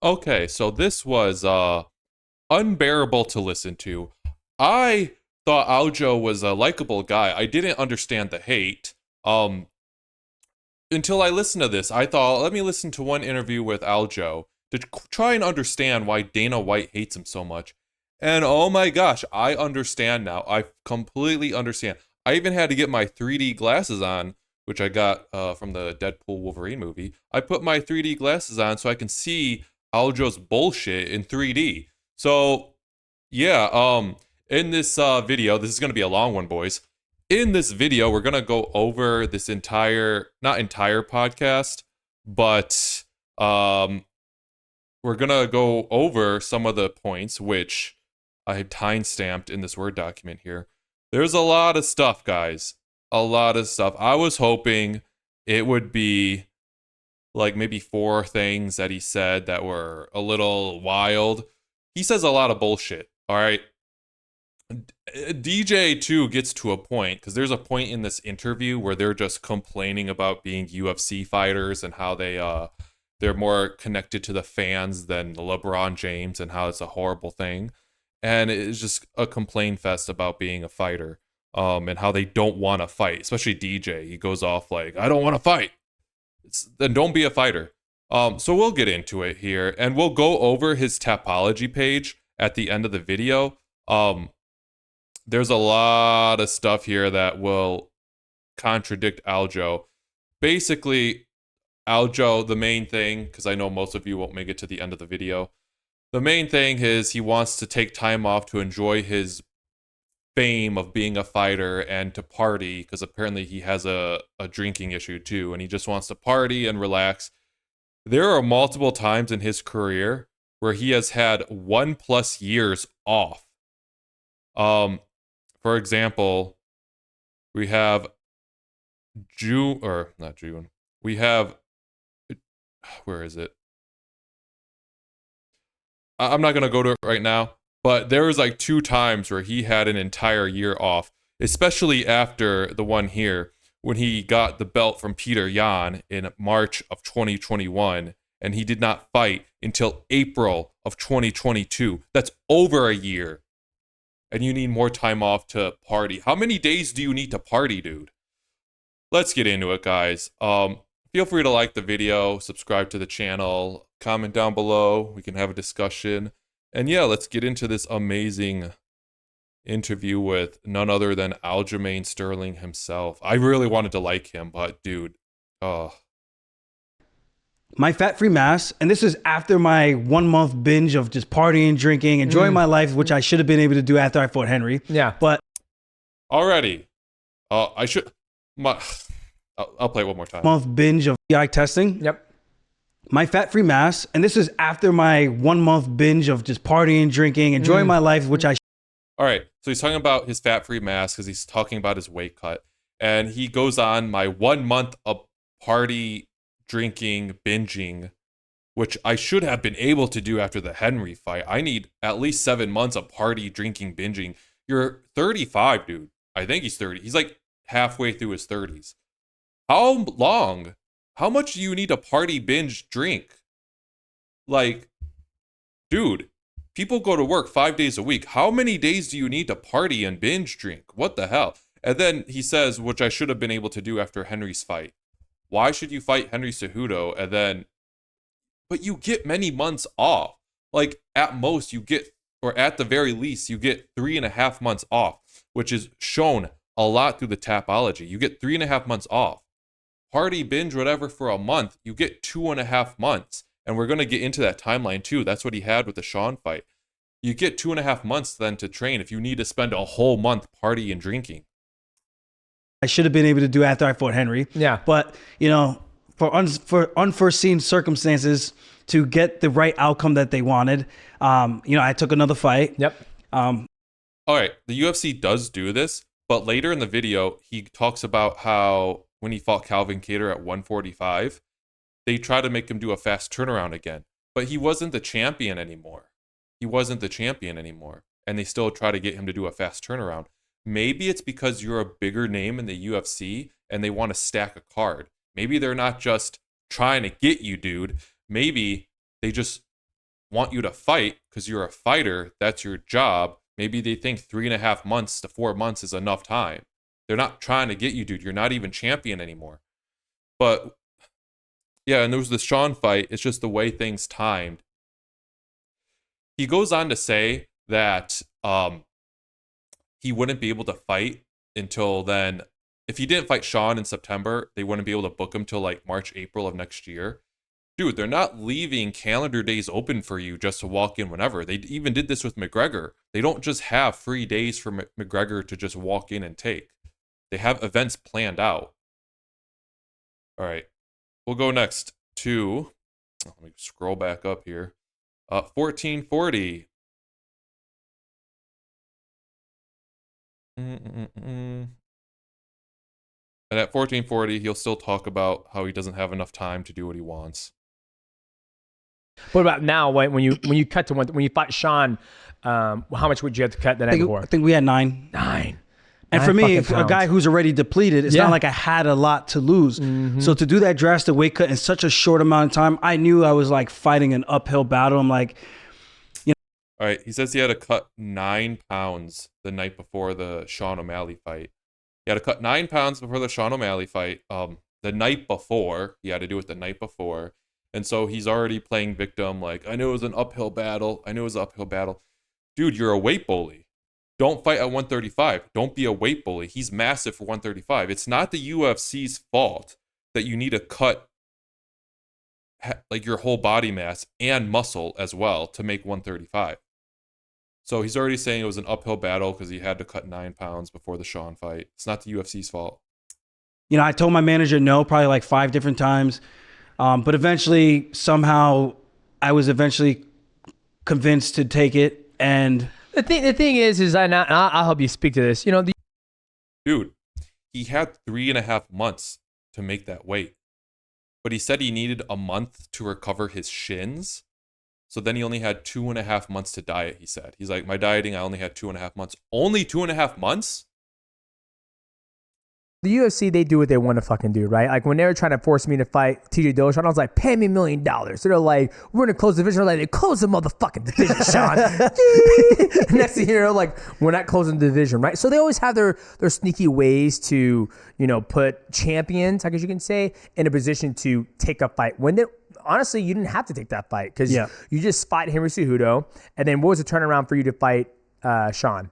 Okay, so this was unbearable to listen to. I thought Aljo was a likable guy. I didn't understand the hate. Until I listened to this, I thought, let me listen to one interview with Aljo to try and understand why Dana White hates him so much. And oh my gosh, I understand now. I completely understand. I even had to get my 3D glasses on, which I got from the Deadpool Wolverine movie. I put my 3D glasses on so I can see Aljo's bullshit in 3D. So, yeah, in this video, this is going to be a long one, boys. In this video, we're going to go over this not entire podcast, but we're going to go over some of the points which I have time-stamped in this Word document here. There's a lot of stuff, guys. A lot of stuff. I was hoping it would be like maybe 4 things that he said that were a little wild. He says a lot of bullshit, all right? DJ too gets to a point, because there's a point in this interview where they're just complaining about being UFC fighters and how they're more connected to the fans than LeBron James and how it's a horrible thing. And it's just a complaint fest about being a fighter, and how they don't want to fight, especially DJ. He goes off like, I don't want to fight. Then don't be a fighter. So we'll get into it here, and we'll go over his Tapology page at the end of the video. There's a lot of stuff here that will contradict Aljo. Basically, Aljo, the main thing, because I know most of you won't make it to the end of the video, the main thing is he wants to take time off to enjoy his fame of being a fighter and to party, because apparently he has a drinking issue too, and he just wants to party and relax. There are multiple times in his career where he has had 1+ years off. For example, we have June, or not June. We have, where is it? I'm not going to go to it right now, but there was like 2 times where he had an entire year off, especially after the one here when he got the belt from Peter Yan in March of 2021, and he did not fight until April of 2022. That's over a year. And you need more time off to party. How many days do you need to party, dude? Let's get into it, guys. Feel free to like the video, subscribe to the channel, comment down below. We can have a discussion. And yeah, let's get into this amazing interview with none other than Aljamain Sterling himself. I really wanted to like him, but dude, my fat-free mass, and this is after my 1-month binge of just partying, drinking, enjoying my life, which I should have been able to do after I fought Henry. Yeah. But already, I should, I'll play it one more time. Month binge of GI testing. Yep. My fat-free mass, and this is after my 1-month binge of just partying, drinking, enjoying my life, which I. All right, so he's talking about his fat-free mass because he's talking about his weight cut, and he goes on my 1 month of party, drinking, binging, which I should have been able to do after the Henry fight. I need at least 7 months of party, drinking, binging. You're 35, dude. I think he's 30. He's like halfway through his 30s. How long? How much do you need to party, binge, drink? Like, dude, people go to work 5 days a week. How many days do you need to party and binge drink? What the hell? And then he says, which I should have been able to do after Henry's fight. Why should you fight Henry Cejudo and then, but you get many months off. Like at most you get, or at the very least, you get 3.5 months off, which is shown a lot through the Tapology. You get 3.5 months off. Party, binge, whatever for a month, you get 2.5 months. And we're going to get into that timeline too. That's what he had with the Sean fight. You get 2.5 months then to train if you need to spend a whole month partying and drinking. I should have been able to do after I fought Henry. Yeah. But, you know, for unforeseen circumstances to get the right outcome that they wanted, you know, I took another fight. Yep. All right, the UFC does do this, but later in the video, he talks about how when he fought Calvin Kattar at 145, they try to make him do a fast turnaround again. But he wasn't the champion anymore. He wasn't the champion anymore. And they still try to get him to do a fast turnaround. Maybe it's because you're a bigger name in the UFC and they want to stack a card. Maybe they're not just trying to get you, dude. Maybe they just want you to fight because you're a fighter. That's your job. Maybe they think 3.5 months to 4 months is enough time. They're not trying to get you, dude. You're not even champion anymore. But yeah, and there was the Sean fight. It's just the way things timed. He goes on to say that he wouldn't be able to fight until then. If he didn't fight Sean in September, they wouldn't be able to book him till like March, April of next year. Dude, they're not leaving calendar days open for you just to walk in whenever. They even did this with McGregor. They don't just have free days for McGregor to just walk in and take. They have events planned out. All right. We'll go next to, let me scroll back up here. 1440. And at 1440, he'll still talk about how he doesn't have enough time to do what he wants. What about now? When you cut to when you fought Sean, how much would you have to cut the night before? I think we had 9. 9. And for me, a guy who's already depleted, it's not like I had a lot to lose. Mm-hmm. So to do that drastic weight cut in such a short amount of time, I knew I was like fighting an uphill battle. I'm like, you know. All right. He says he had to cut 9 pounds the night before the Sean O'Malley fight. He had to cut 9 pounds before the Sean O'Malley fight. The night before, he had to do it the night before. And so he's already playing victim. Like, I knew it was an uphill battle. Dude, you're a weight bully. Don't fight at 135. Don't be a weight bully. He's massive for 135. It's not the UFC's fault that you need to cut like your whole body mass and muscle as well to make 135. So he's already saying it was an uphill battle because he had to cut 9 pounds before the Sean fight. It's not the UFC's fault. You know, I told my manager no probably like 5 different times. But eventually, somehow, I was eventually convinced to take it. And the thing is I'll help you speak to this. You know, dude, he had 3.5 months to make that weight, but he said he needed a month to recover his shins. So then he only had 2.5 months to diet. He said, he's like, my dieting, I only had 2.5 months. Only 2.5 months. The UFC, they do what they want to fucking do, right? Like when they were trying to force me to fight TJ Dillashaw, I was like, pay me $1 million. So they're like, we're going to close the division. They're like, close the motherfucking division, Sean. Next thing you know, like, we're not closing the division, right? So they always have their sneaky ways to, you know, put champions, I guess you can say, in a position to take a fight. When they, honestly, you didn't have to take that fight because you just fought Henry Cejudo. And then what was the turnaround for you to fight Sean?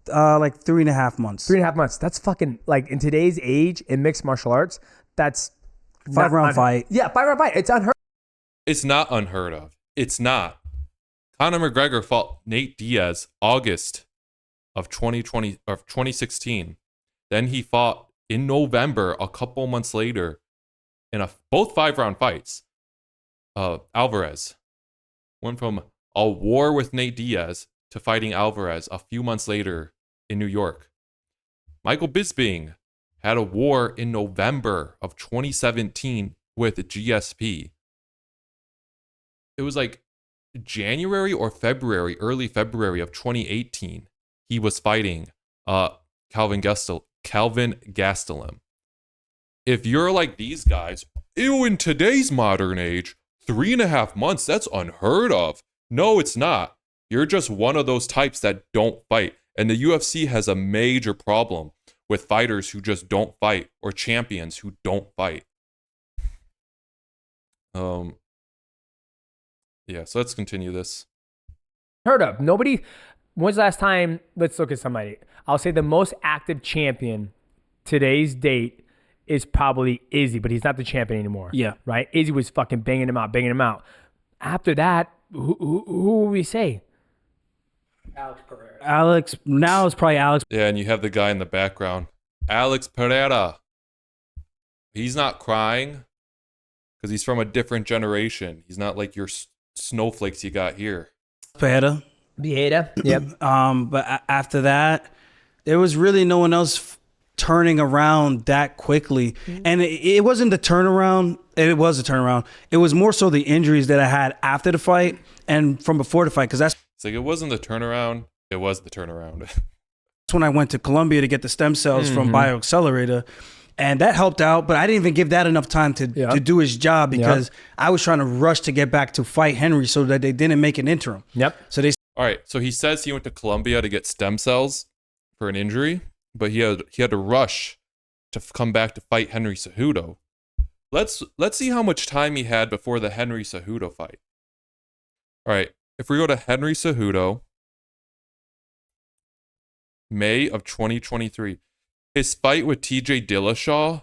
Like 3.5 months. 3.5 months. That's fucking, like, in today's age in mixed martial arts, that's 5-round fight. Yeah, 5-round fight. It's unheard. It's not unheard of. It's not. Conor McGregor fought Nate Diaz August of 2016. Then he fought in November, a couple months later, in both 5-round fights. Alvarez went from a war with Nate Diaz to fighting Alvarez a few months later in New York. Michael Bisping had a war in November of 2017 with GSP. It was like January or February, early February of 2018, he was fighting Calvin Gastelum. If you're like these guys, in today's modern age, 3.5 months, that's unheard of. No, it's not. You're just one of those types that don't fight. And the UFC has a major problem with fighters who just don't fight or champions who don't fight. Yeah, so let's continue this. Heard of. Nobody, when's the last time, let's look at somebody. I'll say the most active champion today's date is probably Izzy, but he's not the champion anymore. Yeah. Right? Izzy was fucking banging him out. After that, who will we say? Alex Pereira. Now it's probably Alex. Yeah, and you have the guy in the background, Alex Pereira. He's not crying because he's from a different generation. He's not like your snowflakes you got here. Pereira. Yep. But after that, there was really no one else turning around that quickly. Mm-hmm. And it wasn't the turnaround. It was a turnaround. It was more so the injuries that I had after the fight and from before the fight, because that's... It's like it wasn't the turnaround. It was the turnaround. That's when I went to Colombia to get the stem cells from BioAccelerator. And that helped out, but I didn't even give that enough time to do his job because I was trying to rush to get back to fight Henry so that they didn't make an interim. Yep. So they. All right. So he says he went to Colombia to get stem cells for an injury, but he had to rush to come back to fight Henry Cejudo. Let's see how much time he had before the Henry Cejudo fight. All right. If we go to Henry Cejudo, May of 2023. His fight with TJ Dillashaw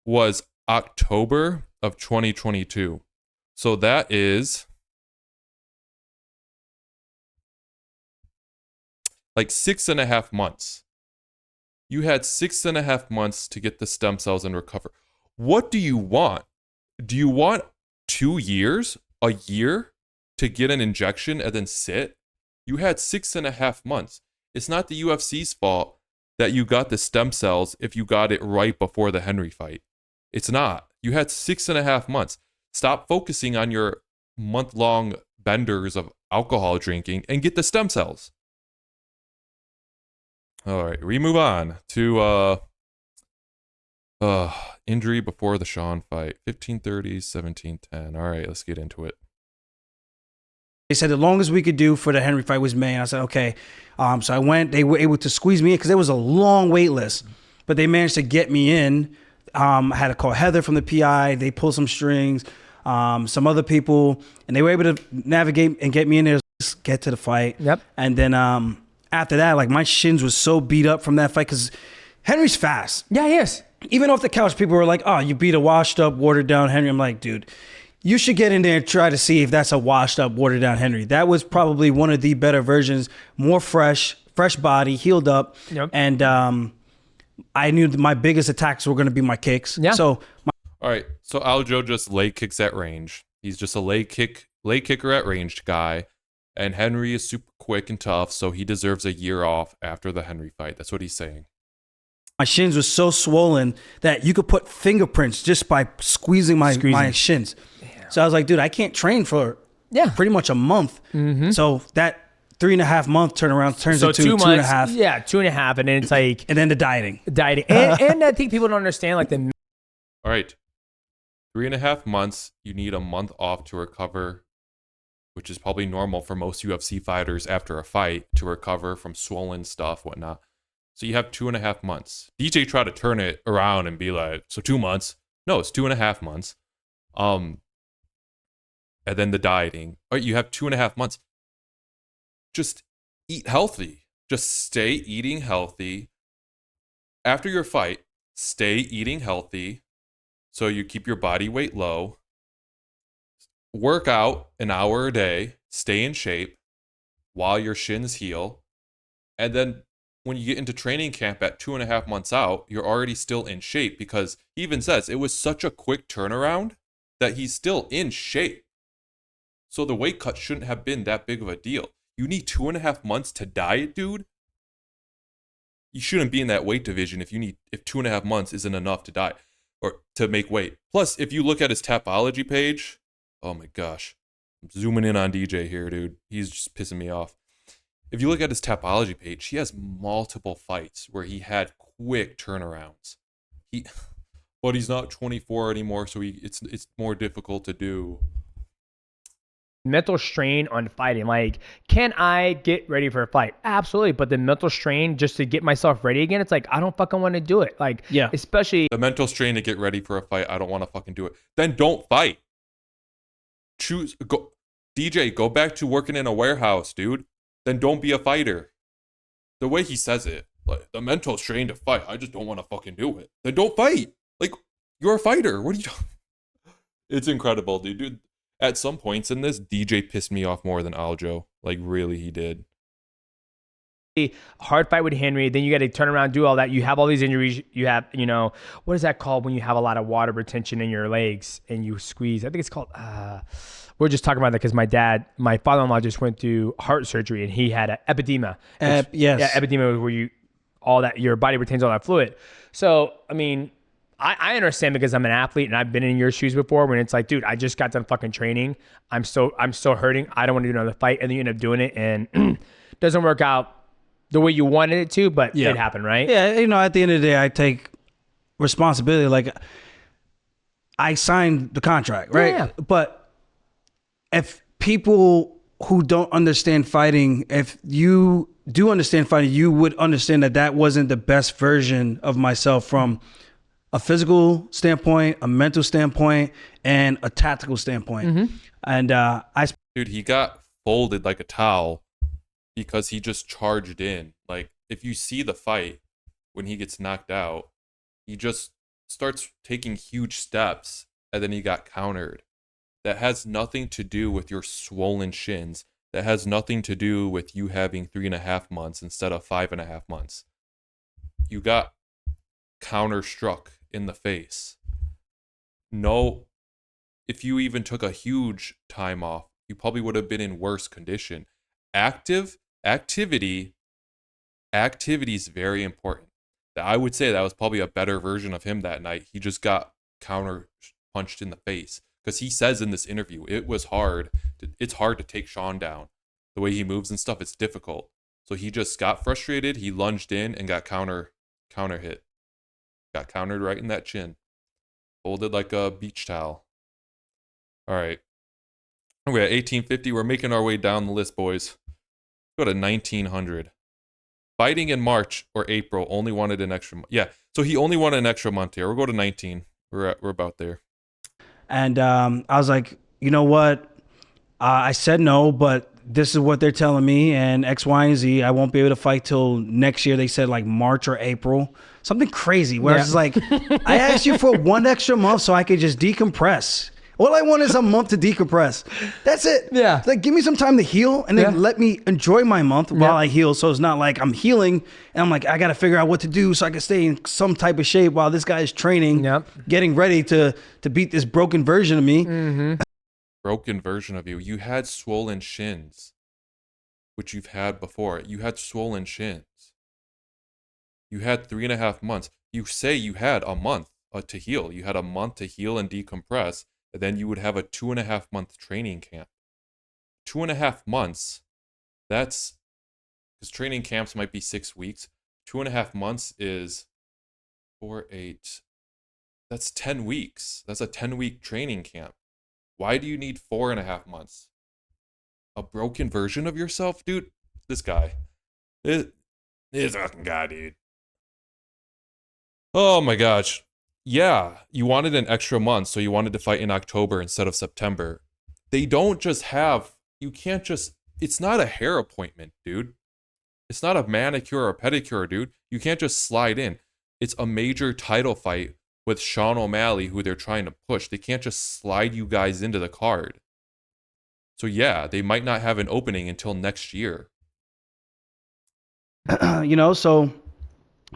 was October of 2022. So that is like 6.5 months. You had 6.5 months to get the stem cells and recover. What do you want? Do you want 2 years, a year to get an injection and then sit? You had 6.5 months. It's not the UFC's fault that you got the stem cells if you got it right before the Henry fight. It's not. You had 6.5 months. Stop focusing on your month-long benders of alcohol drinking and get the stem cells. All right, we move on to injury before the Sean fight. 15:30, 17:10. All right, let's get into it. They said the longest we could do for the Henry fight was May. And I said, okay. So I went. They were able to squeeze me in because there was a long wait list. But they managed to get me in. I had to call Heather from the PI. They pulled some strings, some other people. And they were able to navigate and get me in there. Just get to the fight. Yep. And then after that, like my shins was so beat up from that fight because Henry's fast. Yeah, he is. Even off the couch, people were like, oh, you beat a washed up, watered down Henry. I'm like, dude. You should get in there and try to see if that's a washed up, watered down Henry. That was probably one of the better versions, more fresh body, healed up. Yep. And I knew my biggest attacks were going to be my kicks. Yeah. So, All right. So Aljo just leg kicks at range. He's just a leg kicker at range guy. And Henry is super quick and tough, so he deserves a year off after the Henry fight. That's what he's saying. my shins were so swollen that you could put fingerprints just by squeezing my shins. Damn. So I was like, dude, I can't train for pretty much a month. Mm-hmm. So that 3.5 month turnaround turns into 2 months, 2.5. Yeah, 2.5, and then it's like and then the dieting. And I think people don't understand like the. All right, 3.5 months. You need a month off to recover, which is probably normal for most UFC fighters after a fight to recover from swollen stuff, whatnot. So you have 2.5 months. DJ tried to turn it around and be like, so 2 months. No, it's 2.5 months. And then the dieting. All right, you have 2.5 months. Just eat healthy. Just stay eating healthy. After your fight, stay eating healthy so you keep your body weight low. Work out an hour a day. Stay in shape while your shins heal. And then when you get into training camp at 2.5 months out, you're already still in shape, because he even says it was such a quick turnaround that he's still in shape. So the weight cut shouldn't have been that big of a deal. You need 2.5 months to diet, dude. You shouldn't be in that weight division if 2.5 months isn't enough to diet or to make weight. Plus, if you look at his Tapology page, oh my gosh, I'm zooming in on DJ here, dude. He's just pissing me off. If you look at his Tapology page, he has multiple fights where he had quick turnarounds. But he's not 24 anymore, so it's more difficult to do. Mental strain on fighting. Like, can I get ready for a fight? Absolutely. But the mental strain just to get myself ready again, it's like, I don't fucking want to do it. Like, yeah. Especially the mental strain to get ready for a fight. I don't want to fucking do it. Then don't fight. DJ, go back to working in a warehouse, dude. Then don't be a fighter. The way he says it, like, the mental strain to fight, I just don't want to fucking do it. Then don't fight. Like, you're a fighter. What are you doing? It's incredible, dude. At some points in this, DJ pissed me off more than Aljo. Like, really, he did. Hard fight with Henry. Then you got to turn around, do all that. You have all these injuries. You have, what is that called when you have a lot of water retention in your legs and you squeeze? I think it's called, we're just talking about that because my father-in-law just went through heart surgery and he had an edema. Yes. Yeah, edema is where your body retains all that fluid. So, I mean, I understand because I'm an athlete and I've been in your shoes before when it's like, dude, I just got done fucking training. I'm still hurting. I don't want to do another fight. And then you end up doing it and doesn't work out the way you wanted it to, but it happened, right? Yeah, at the end of the day, I take responsibility. Like, I signed the contract, right? Yeah. But if people who don't understand fighting, if you do understand fighting, you would understand that that wasn't the best version of myself from a physical standpoint, a mental standpoint, and a tactical standpoint. And Dude, he got folded like a towel because he just charged in. Like, if you see the fight when he gets knocked out, he just starts taking huge steps and then he got countered. That has nothing to do with your swollen shins. That has nothing to do with you having 3.5 months instead of 5.5 months. You got counter struck in the face. No, if you even took a huge time off, you probably would have been in worse condition. Activity is very important. I would say that was probably a better version of him that night. He just got counter punched in the face because he says in this interview it was hard. It's hard to take Sean down. The way he moves and stuff, it's difficult. So he just got frustrated. He lunged in and got counter hit. Got countered right in that chin. Folded like a beach towel. All right. We're at 1850. We're making our way down the list, boys. Go to 1900. Fighting in March or April, only wanted an extra month. Yeah, so he only wanted an extra month here. We'll go to 19. We're about there. And I was like, you know what? I said no, but this is what they're telling me, and X, Y, and Z. I won't be able to fight till next year. They said like March or April. Something crazy. Where it's like, I asked you for one extra month so I could just decompress. All I want is a month to decompress. That's it. Yeah. It's like, give me some time to heal and then let me enjoy my month while I heal. So it's not like I'm healing and I'm like, I got to figure out what to do so I can stay in some type of shape while this guy is training, getting ready to beat this broken version of me. Broken version of you. You had swollen shins, which you've had before. You had swollen shins. You had 3.5 months. You say you had a month to heal. You had a month to heal and decompress. And then you would have a 2.5 month training camp. 2.5 months, that's because training camps might be 6 weeks. 2.5 months is 4, 8. That's 10 weeks. That's a 10-week training camp. Why do you need 4.5 months? A broken version of yourself, dude? This guy. This fucking guy, dude. Oh my gosh. Yeah, you wanted an extra month, so you wanted to fight in October instead of September. They don't just have, you can't just, it's not a hair appointment, dude. It's not a manicure or pedicure, dude. You can't just slide in. It's a major title fight with Sean O'Malley, who they're trying to push. They can't just slide you guys into the card. So yeah, they might not have an opening until next year. So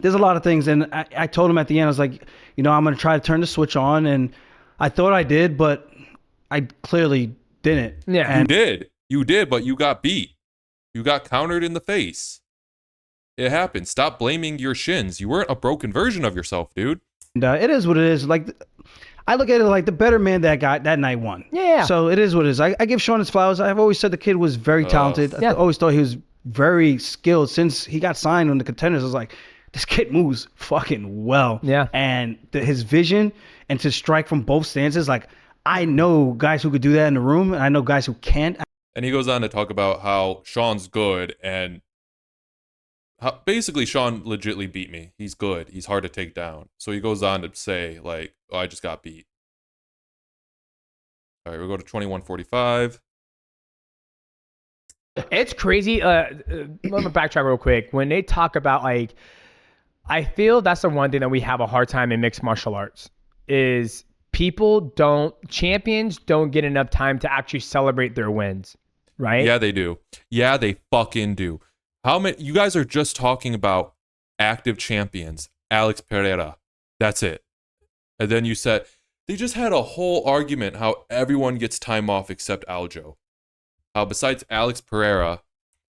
there's a lot of things. And I told him at the end, I was like, I'm going to try to turn the switch on. And I thought I did, but I clearly didn't. Yeah. And You did, but you got beat. You got countered in the face. It happened. Stop blaming your shins. You weren't a broken version of yourself, dude. And it is what it is. Like, I look at it like the better man that night won. Yeah. So it is what it is. I give Sean his flowers. I've always said the kid was very talented. I always thought he was very skilled. Since he got signed on the Contenders, I was like, this kid moves fucking well. Yeah. And his vision and to strike from both stances, like, I know guys who could do that in the room, and I know guys who can't. And he goes on to talk about how Sean's good and how basically Sean legitly beat me. He's good. He's hard to take down. So he goes on to say, like, oh, I just got beat. All right, we'll go to 21:45. It's crazy. Let me backtrack real quick. When they talk about, like, I feel that's the one thing that we have a hard time in mixed martial arts is champions don't get enough time to actually celebrate their wins, right? Yeah, they do. Yeah, they fucking do. How many? You guys are just talking about active champions. Alex Pereira. That's it. And then you said they just had a whole argument how everyone gets time off except Aljo. How besides Alex Pereira,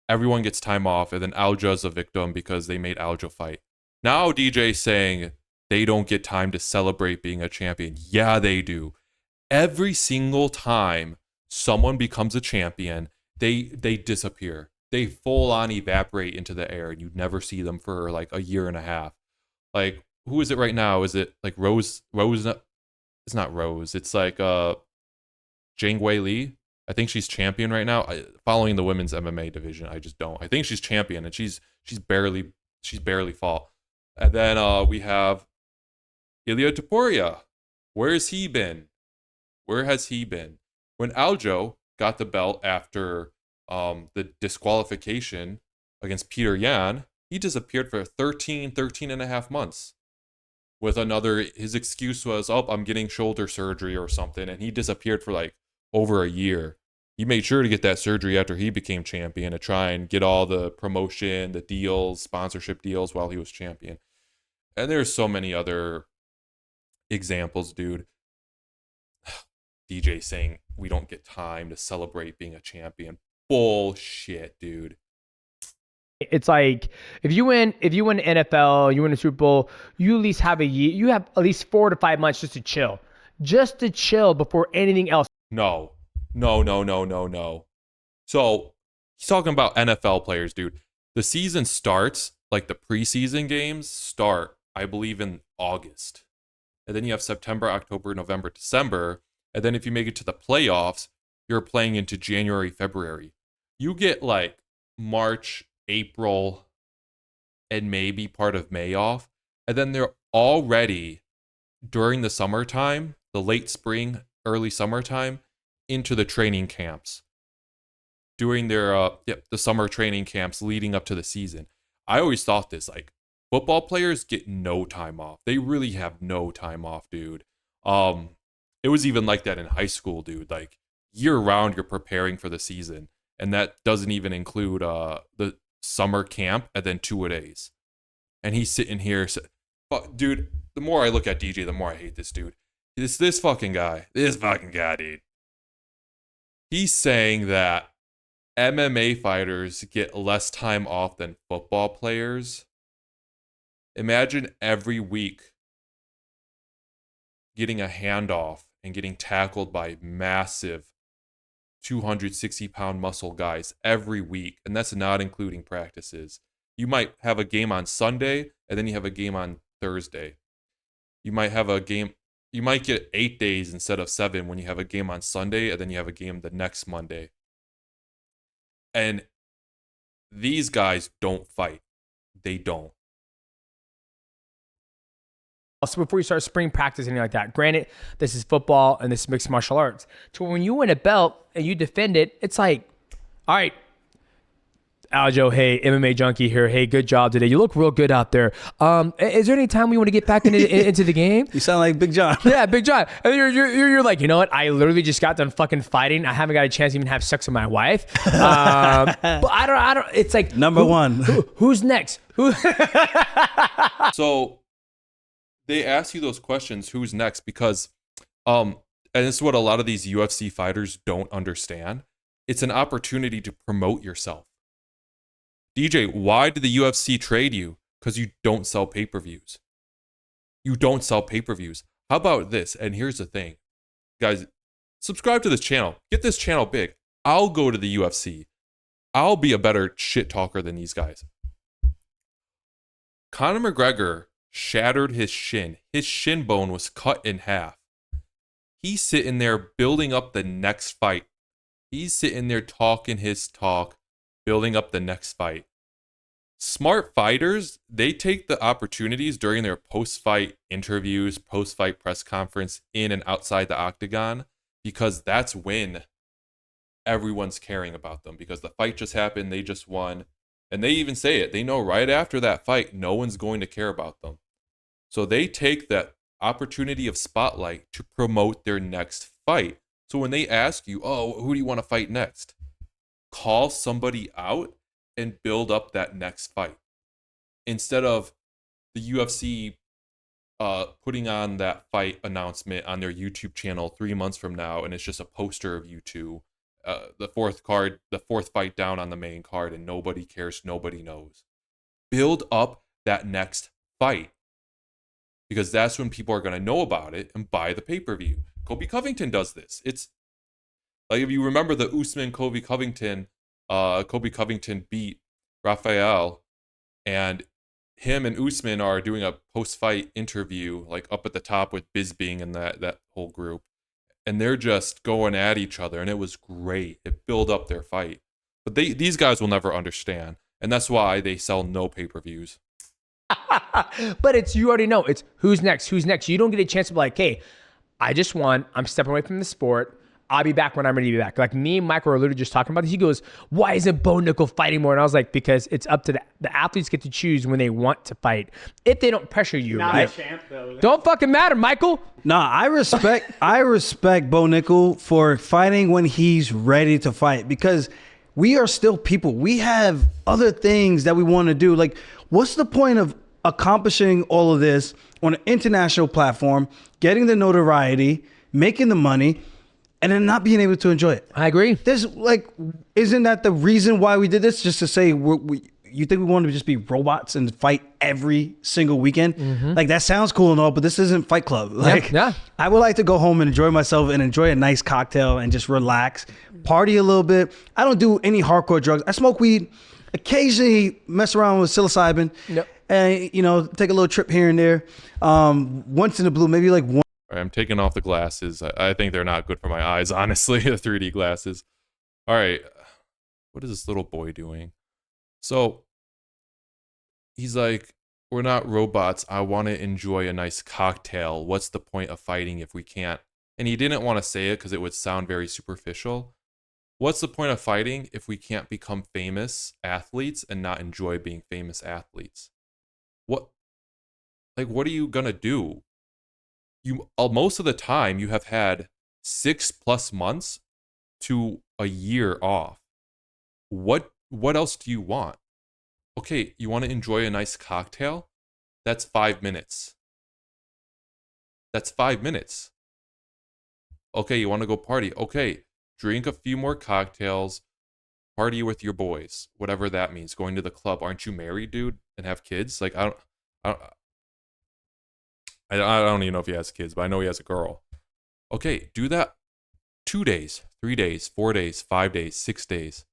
everyone gets time off, and then Aljo's a victim because they made Aljo fight. Now DJ's saying they don't get time to celebrate being a champion. Yeah, they do. Every single time someone becomes a champion, they disappear. They full on evaporate into the air, and you never see them for like a year and a half. Like, who is it right now? Is it like Rose? It's not Rose. It's like Jang Wei Lee. I think she's champion right now. Following the women's MMA division, I just don't. I think she's champion, and she's barely fought. And then we have Ilya Topuria. Where has he been? Where has he been? When Aljo got the belt after the disqualification against Peter Yan, he disappeared for 13 and a half months. With another, his excuse was, oh, I'm getting shoulder surgery or something, and he disappeared for like over a year. He made sure to get that surgery after he became champion to try and get all the promotion, the deals, sponsorship deals while he was champion. And there's so many other examples, dude. DJ saying we don't get time to celebrate being a champion. Bullshit, dude. It's like if you win NFL, you win a Super Bowl, you at least have a year. You have at least 4 to 5 months just to chill before anything else. No. So he's talking about NFL players, dude. The season starts, like the preseason games start, I believe, in August. And then you have September, October, November, December. And then if you make it to the playoffs, you're playing into January, February. You get like March, April, and maybe part of May off. And then they're already during the summertime, the late spring, early summertime, into the training camps. During their the summer training camps leading up to the season. I always thought this, like, football players get no time off. They really have no time off, dude. It was even like that in high school, dude. Like, year round, you're preparing for the season. And that doesn't even include the summer camp and then 2-a-days. And he's sitting here. But, dude, the more I look at DJ, the more I hate this dude. This fucking guy. This fucking guy, dude. He's saying that MMA fighters get less time off than football players. Imagine every week getting a handoff and getting tackled by massive 260-pound muscle guys every week. And that's not including practices. You might have a game on Sunday, and then you have a game on Thursday. You might have a game. You might get 8 days instead of 7 when you have a game on Sunday, and then you have a game the next Monday. And these guys don't fight. They don't. Also, before you start spring practice, anything like that. Granted, this is football and this is mixed martial arts. So when you win a belt and you defend it, it's like, all right, Aljo, hey, MMA junkie here. Hey, good job today. You look real good out there. Is there any time we want to get back into the game? You sound like Big John. Yeah, Big John. And you're like, you know what? I literally just got done fucking fighting. I haven't got a chance to even have sex with my wife. But I don't. It's like Number one. Who's next? So they ask you those questions, who's next? Because, and this is what a lot of these UFC fighters don't understand. It's an opportunity to promote yourself. DJ, why did the UFC trade you? Because you don't sell pay-per-views. You don't sell pay-per-views. How about this? And here's the thing. Guys, subscribe to this channel. Get this channel big. I'll go to the UFC. I'll be a better shit talker than these guys. Conor McGregor shattered his shin. His shin bone was cut in half. He's sitting there building up the next fight. He's sitting there talking his talk, building up the next fight. Smart fighters, they take the opportunities during their post-fight interviews, post-fight press conference in and outside the octagon, because that's when everyone's caring about them, because the fight just happened, they just won. And they even say it. They know right after that fight, no one's going to care about them. So they take that opportunity of spotlight to promote their next fight. So when they ask you, oh, who do you want to fight next? Call somebody out and build up that next fight. Instead of the UFC putting on that fight announcement on their YouTube channel 3 months from now, and it's just a poster of you two, the fourth fight down on the main card, and nobody cares, nobody knows. Build up that next fight, because that's when people are going to know about it and buy the pay-per-view. Kobe Covington does this. It's like, if you remember the Usman Kobe Covington beat Rafael, and him and Usman are doing a post-fight interview, like up at the top with Bisping and that whole group, and they're just going at each other, and it was great. It built up their fight, but these guys will never understand, and that's why they sell no pay-per-views. But it's, you already know, it's who's next, who's next. You don't get a chance to be like, hey, I just won. I'm stepping away from the sport. I'll be back when I'm ready to be back. Like me and Michael were literally just talking about this. He goes, why isn't Bo Nickel fighting more? And I was like, because it's up to the athletes get to choose when they want to fight. If they don't pressure you, Not right? a champ, though. Don't fucking matter, Michael. Nah, I respect Bo Nickel for fighting when he's ready to fight, because we are still people. We have other things that we want to do. Like, what's the point of accomplishing all of this on an international platform, getting the notoriety, making the money, and then not being able to enjoy it? I agree. There's like, isn't that the reason why we did this? Just to say, you think we want to just be robots and fight every single weekend? Like, that sounds cool and all, but this isn't Fight Club. Like, yeah. I would like to go home and enjoy myself and enjoy a nice cocktail and just relax, party a little bit. I don't do any hardcore drugs. I smoke weed, occasionally mess around with psilocybin, and take a little trip here and there. Once in the blue, maybe like one. All right, I'm taking off the glasses. I think they're not good for my eyes, honestly, the 3D glasses. All right, what is this little boy doing? So he's like, we're not robots. I want to enjoy a nice cocktail. What's the point of fighting if we can't? And he didn't want to say it because it would sound very superficial. What's the point of fighting if we can't become famous athletes and not enjoy being famous athletes? What are you going to do? Most of the time you have had 6+ months to a year off. What else do you want? Okay, you want to enjoy a nice cocktail? That's 5 minutes. That's 5 minutes. Okay, you want to go party? Okay, drink a few more cocktails, party with your boys, whatever that means. Going to the club. Aren't you married, dude, and have kids? Like, I don't even know if he has kids, but I know he has a girl. Okay, do that 2 days, 3 days, 4 days, 5 days, 6 days.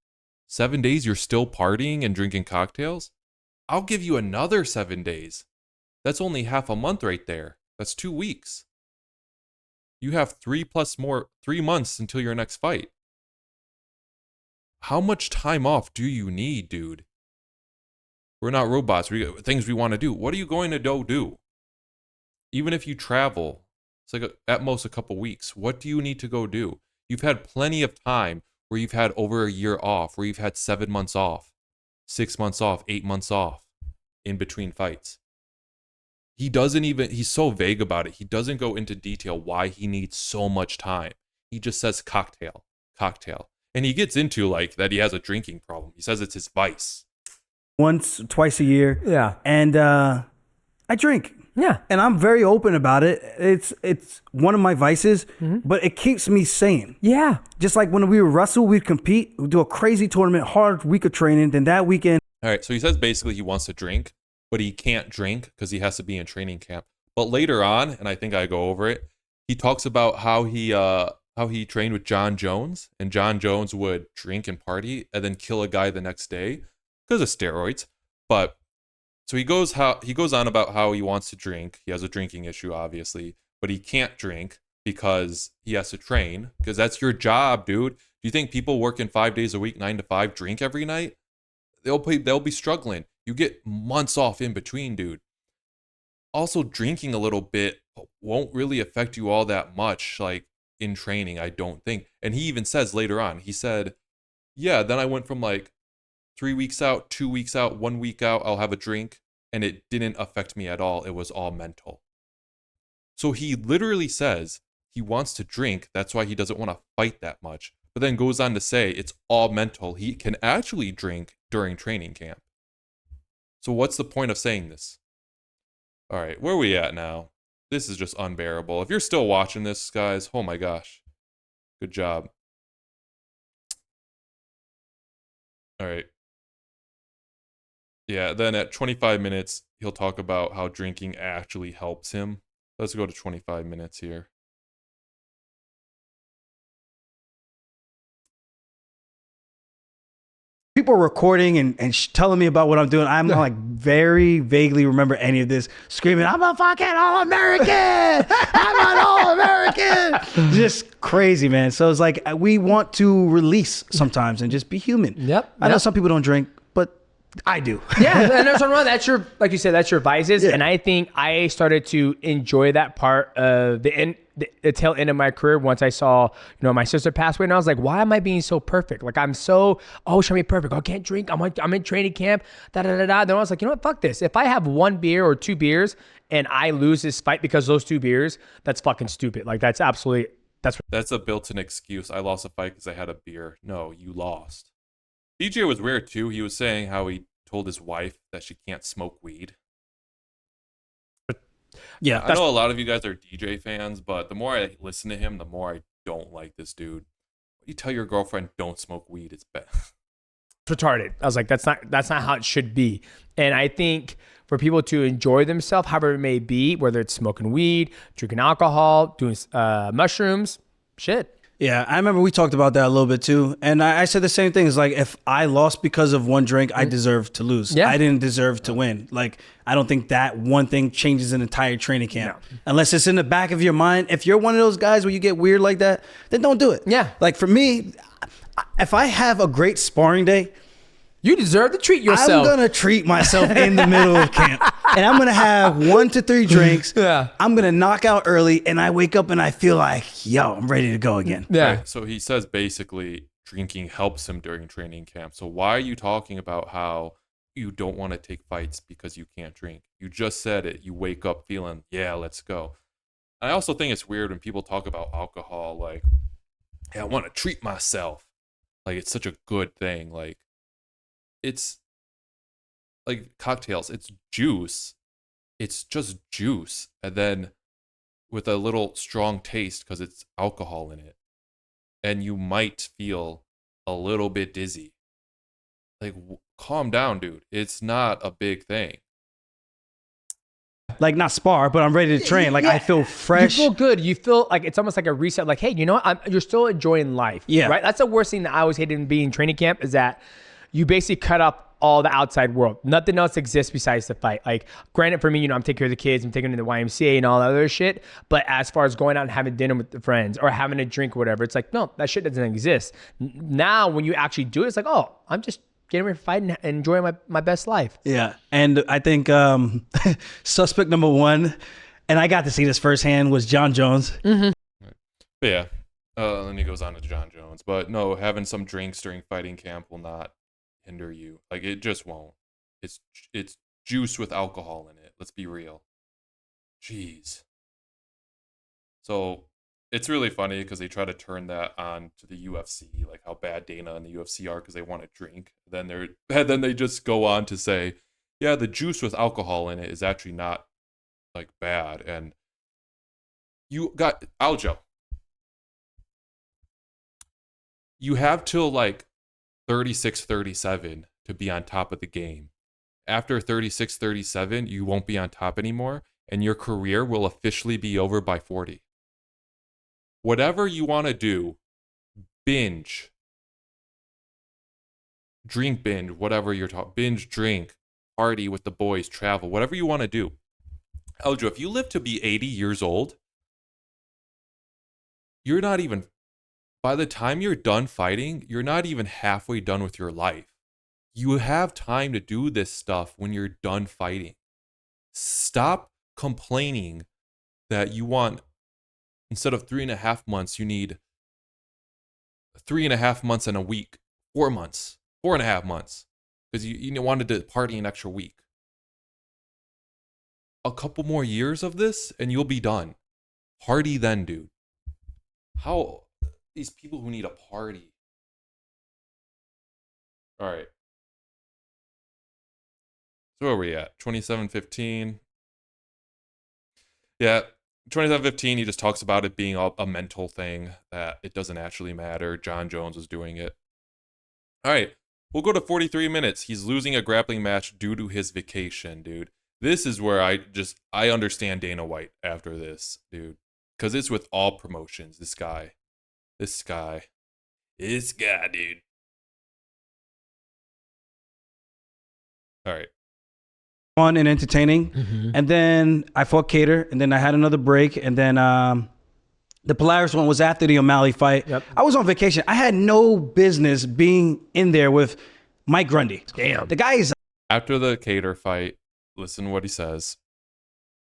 7 days, you're still partying and drinking cocktails? I'll give you another 7 days. That's only half a month right there. That's 2 weeks. You have 3 months until your next fight. How much time off do you need, dude? We're not robots. We got things we want to do. What are you going to do? Even if you travel, it's like at most a couple weeks. What do you need to go do? You've had plenty of time where you've had over a year off, where you've had 7 months off, 6 months off, 8 months off in between fights. He's so vague about it. He doesn't go into detail why he needs so much time. He just says cocktail. And he gets into like that he has a drinking problem. He says it's his vice. Once, twice a year. Yeah. And I drink. Yeah. And I'm very open about it. It's one of my vices, but it keeps me sane. Yeah. Just like when we would wrestle, we'd compete, we'd do a crazy tournament, hard week of training. Then that weekend. All right, so he says basically he wants to drink, but he can't drink because he has to be in training camp. But later on, and I think I go over it, he talks about how he trained with John Jones, and John Jones would drink and party and then kill a guy the next day because of steroids. But so he goes on about how he wants to drink. He has a drinking issue, obviously, but he can't drink because he has to train, because that's your job, dude. Do you think people working 5 days a week, 9 to 5, drink every night? They'll be struggling. You get months off in between, dude. Also, drinking a little bit won't really affect you all that much, like in training, I don't think. And he even says later on, he said, yeah, then I went from like 3 weeks out, 2 weeks out, 1 week out, I'll have a drink, and it didn't affect me at all. It was all mental. So he literally says he wants to drink. That's why he doesn't want to fight that much. But then goes on to say it's all mental. He can actually drink during training camp. So what's the point of saying this? All right, where are we at now? This is just unbearable. If you're still watching this, guys, oh my gosh. Good job. All right. Yeah, then at 25 minutes, he'll talk about how drinking actually helps him. Let's go to 25 minutes here. people are recording and telling me about what I'm doing. I'm like very vaguely remember any of this, screaming, "I'm a fucking All-American! I'm an All-American!" Just crazy, man. So it's like we want to release sometimes and just be human. Yep. I know some people don't drink, but I do. Yeah, and there's nothing wrong. That's your, like you said, that's your vices. Yeah. And I think I started to enjoy that part of the tail end of my career once I saw, my sister pass away, and I was like, why am I being so perfect? Like I'm so, should I be perfect? I can't drink. I'm in training camp. Then I was like, you know what? Fuck this. If I have 1 beer or 2 beers and I lose this fight because those 2 beers, that's fucking stupid. Like that's absolutely, That's a built-in excuse. I lost a fight because I had a beer. No, you lost. DJ was weird too. He was saying how he told his wife that she can't smoke weed. Yeah, I know a lot of you guys are DJ fans, but the more I listen to him, the more I don't like this dude. You tell your girlfriend don't smoke weed, it's bad. retarded. I was like, that's not how it should be. And I think for people to enjoy themselves, however it may be, whether it's smoking weed, drinking alcohol, doing mushrooms, shit. Yeah, I remember we talked about that a little bit too. And I said the same thing. It's like, if I lost because of one drink, I deserve to lose. Yeah. I didn't deserve to win. Like, I don't think that one thing changes an entire training camp. No. Unless it's in the back of your mind. If you're one of those guys where you get weird like that, then don't do it. Yeah. Like for me, if I have a great sparring day, You deserve to treat yourself. I'm going to treat myself in the middle of camp. And I'm going to have 1 to 3 drinks. Yeah. I'm going to knock out early. And I wake up and I feel like, yo, I'm ready to go again. Yeah. Right? So he says basically drinking helps him during training camp. So why are you talking about how you don't want to take fights because you can't drink? You just said it. You wake up feeling, yeah, let's go. I also think it's weird when people talk about alcohol, like, hey, I want to treat myself. Like, it's such a good thing. Like, it's like cocktails. It's juice. It's just juice. And then with a little strong taste because it's alcohol in it. And you might feel a little bit dizzy. Like, calm down, dude. It's not a big thing. Like, not spar, but I'm ready to train. Like, I feel fresh. You feel good. You feel like it's almost like a reset. Like, hey, you know what? You're still enjoying life. Yeah. Right? That's the worst thing that I always hated in being in training camp, is that you basically cut up all the outside world. Nothing else exists besides the fight. Like, granted, for me, I'm taking care of the kids, I'm taking them to the YMCA and all that other shit. But as far as going out and having dinner with the friends or having a drink or whatever, it's like, no, that shit doesn't exist. Now, when you actually do it, it's like, oh, I'm just getting ready to fight and enjoying my best life. Yeah. And I think suspect number 1, and I got to see this firsthand, was John Jones. But yeah. Then he goes on to John Jones. But no, having some drinks during fighting camp will not hinder you. Like, it just won't. It's juice with alcohol in it. Let's be real. Jeez. So it's really funny because they try to turn that on to the UFC, like how bad Dana and the UFC are because they want to drink. Then they just go on to say, yeah, the juice with alcohol in it is actually not like bad. And you got Aljo. You have till like 36, 37 to be on top of the game. After 36, 37, you won't be on top anymore, and your career will officially be over by 40. Whatever you want to do, binge, drink binge, whatever you're talking, binge, drink, party with the boys, travel, whatever you want to do. Aljo, if you live to be 80 years old, you're not even, by the time you're done fighting, you're not even halfway done with your life. You have time to do this stuff when you're done fighting. Stop complaining that you want, instead of 3.5 months, you need 3.5 months and a week, 4 months, 4.5 months, because you wanted to party an extra week. A couple more years of this and you'll be done. Party then, dude. How these people who need a party. All right. So where are we at? 27-15. Yeah, 27-15, he just talks about it being a mental thing, that it doesn't actually matter. John Jones was doing it. All right, we'll go to 43 minutes. He's losing a grappling match due to his vacation, dude. This is where I understand Dana White after this, dude. Because it's with all promotions. This guy, dude. All right. fun and entertaining. Mm-hmm. And then I fought Cater, and then I had another break, and then the Polaris one was after the O'Malley fight. Yep. I was on vacation. I had no business being in there with Mike Grundy. Damn. The guy is. After the Cater fight, listen to what he says.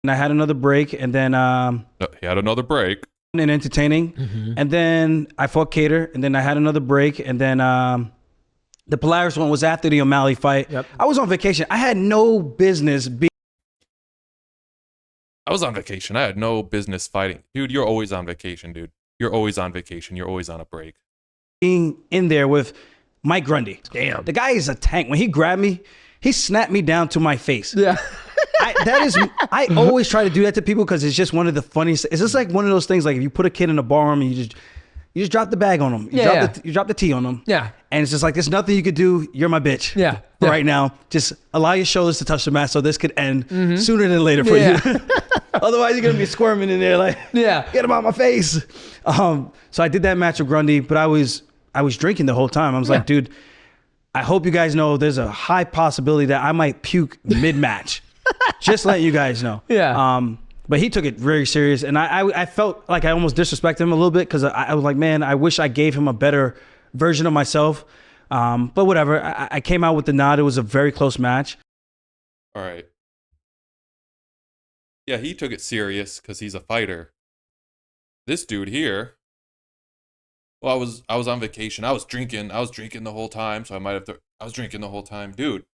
And I had another break, and then He had another break. and entertaining. Mm-hmm. And then I fought Cater, and then I had another break, and then the Polaris one was after the O'Malley fight. Yep. I was on vacation. I had no business I was on vacation. I had no business fighting. Dude, you're always on vacation, dude. You're always on vacation. You're always on a break. being in there with Mike Grundy. Damn. The guy is a tank. When he grabbed me, he snapped me down to my face. Yeah. I always try to do that to people because it's just one of the funniest. It's just like one of those things. Like if you put a kid in a ballroom and you just drop the bag on them. You drop the tea on them. Yeah. And it's just like there's nothing you could do. You're my bitch. Yeah. Right now, just allow your shoulders to touch the mat so this could end sooner than later for Yeah. you. Otherwise, you're gonna be squirming in there like, Yeah. get him out my face. So I did that match with Grundy, but I was drinking the whole time. I was like, dude, I hope you guys know there's a high possibility that I might puke mid-match. Just letting you guys know. Yeah. But he took it very serious, and I felt like I almost disrespected him a little bit because I was like, man, I wish I gave him a better version of myself. But whatever, I came out with the nod. It was a very close match. All right. Yeah, he took it serious because he's a fighter. This dude here, well, I was on vacation. I was drinking the whole time, so I was drinking the whole time. Dude,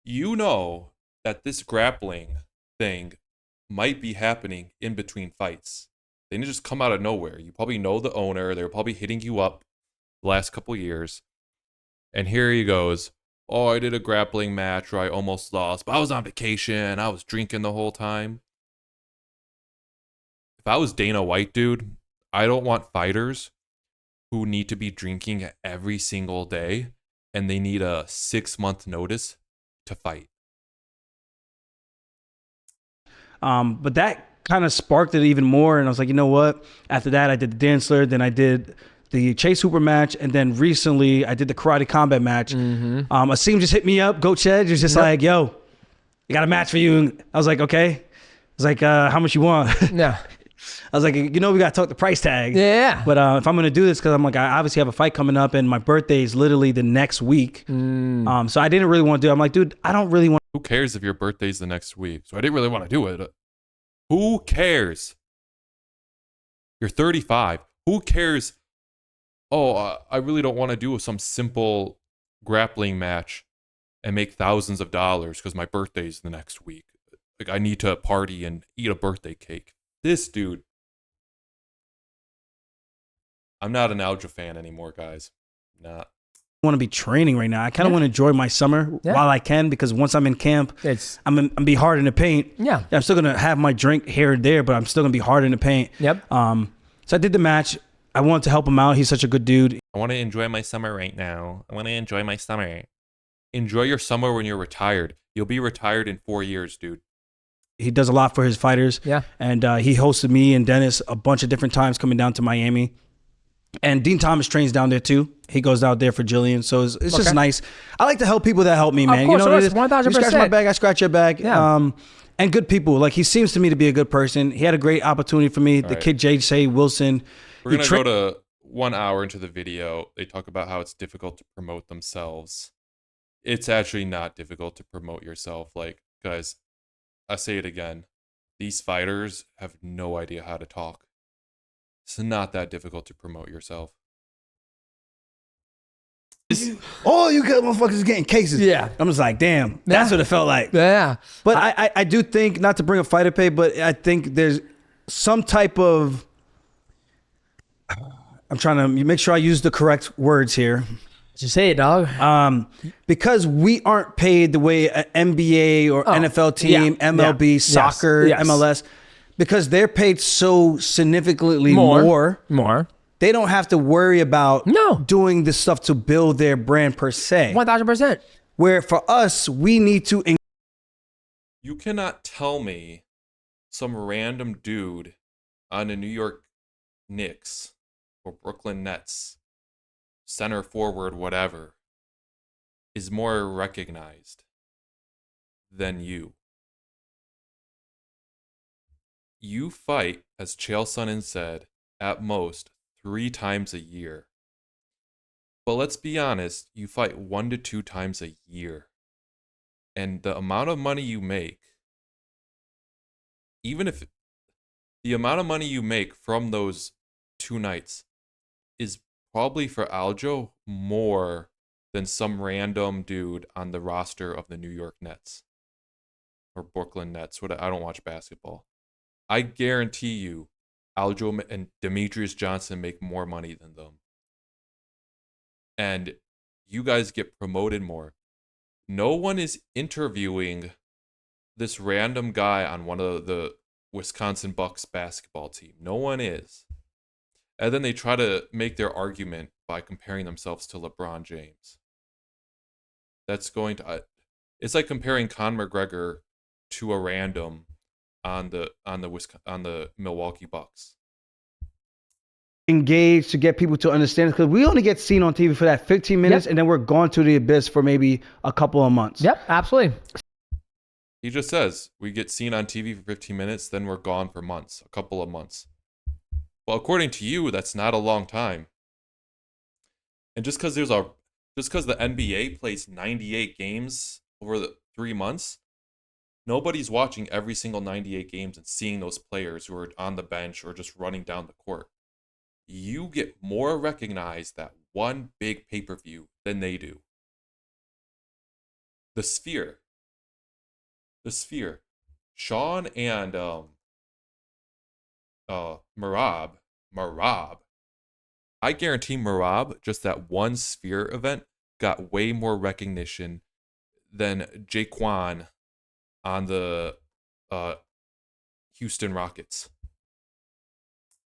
you know that this grappling thing might be happening in between fights. They didn't just come out of nowhere. You probably know the owner. They were probably hitting you up the last couple years. And here he goes. Oh, I did a grappling match where I almost lost, but I was on vacation. I was drinking the whole time. If I was Dana White, dude, I don't want fighters who need to be drinking every single day and they need a 6-month notice to fight. But that kind of sparked it even more. And I was like, you know what? After that, I did the Dancer. Then I did the Chase Hooper match. And then recently, I did the Karate Combat match. Asim just hit me up. Coach Edge was just like, yo, I got a match for you. And I was like, okay. I was like, how much you want? Yeah. I was like, you know, we got to talk the price tag. Yeah. But if I'm going to do this, because I'm like, I obviously have a fight coming up and my birthday is literally the next week. So I didn't really want to do it. I'm like, dude, I don't really want. Who cares if your birthday's the next week? So I didn't really want to do it. Who cares? You're 35. Who cares? Oh, I really don't want to do some simple grappling match and make thousands of dollars because my birthday's the next week. Like, I need to party and eat a birthday cake. This dude. I'm not an Alja fan anymore, guys. Not. want to be training right now. I kind of want to enjoy my summer while I can, because once I'm in camp, I'm gonna be hard in the paint. Yeah. I'm still gonna have my drink here and there, but I'm still gonna be hard in the paint. Yep. So I did the match. I wanted to help him out. He's such a good dude. I want to enjoy my summer right now. I want to enjoy my summer. Enjoy your summer when you're retired. You'll be retired in 4 years, dude. He does a lot for his fighters. Yeah. And he hosted me and Dennis a bunch of different times coming down to Miami. And Dean Thomas trains down there too. He goes out there for Jillian. So it's just nice. I like to help people that help me, man. Of course, you know what it is? 1000%. You scratch my back, I scratch your back. Yeah. And good people. Like, he seems to me to be a good person. He had a great opportunity for me. The kid J.J. Wilson. We're going to go to 1 hour into the video. They talk about how it's difficult to promote themselves. It's actually not difficult to promote yourself. Like, guys, I say it again. These fighters have no idea how to talk. It's not that difficult to promote yourself. Oh, you good motherfuckers getting cases. Yeah. I'm just like, damn, that's what it felt like. Yeah. But I do think, not to bring up fighter pay, but I think there's some type of, I'm trying to make sure I use the correct words here. Just say it, dog. Because we aren't paid the way an NBA or NFL team, MLB, soccer, MLS, because they're paid so significantly more. They don't have to worry about doing this stuff to build their brand per se. 1000%. Where for us, we need to. You cannot tell me some random dude on the New York Knicks or Brooklyn Nets, center forward, whatever, is more recognized than you. You fight, as Chael Sonnen said, at most 3 times a year. But let's be honest, you fight 1 to 2 times a year. And the amount of money you make, even if the amount of money you make from those 2 nights is probably for Aljo more than some random dude on the roster of the New York Nets or Brooklyn Nets. I don't watch basketball. I guarantee you, Aljo and Demetrious Johnson make more money than them. And you guys get promoted more. No one is interviewing this random guy on one of the Wisconsin Bucks basketball team. No one is. And then they try to make their argument by comparing themselves to LeBron James. That's going to... It's like comparing Conor McGregor to a random on the Milwaukee Bucks. Engage to get people to understand, because we only get seen on TV for that 15 minutes, and then we're gone to the abyss for maybe a couple of months. Yep, absolutely. He just says we get seen on TV for 15 minutes, then we're gone for months, a couple of months. Well, according to you, that's not a long time. And just because the NBA plays 98 games over the 3 months, nobody's watching every single 98 games and seeing those players who are on the bench or just running down the court. You get more recognized that one big pay-per-view than they do. The Sphere. Sean and Marab. I guarantee Marab, just that one Sphere event, got way more recognition than Jaquan on the Houston Rockets.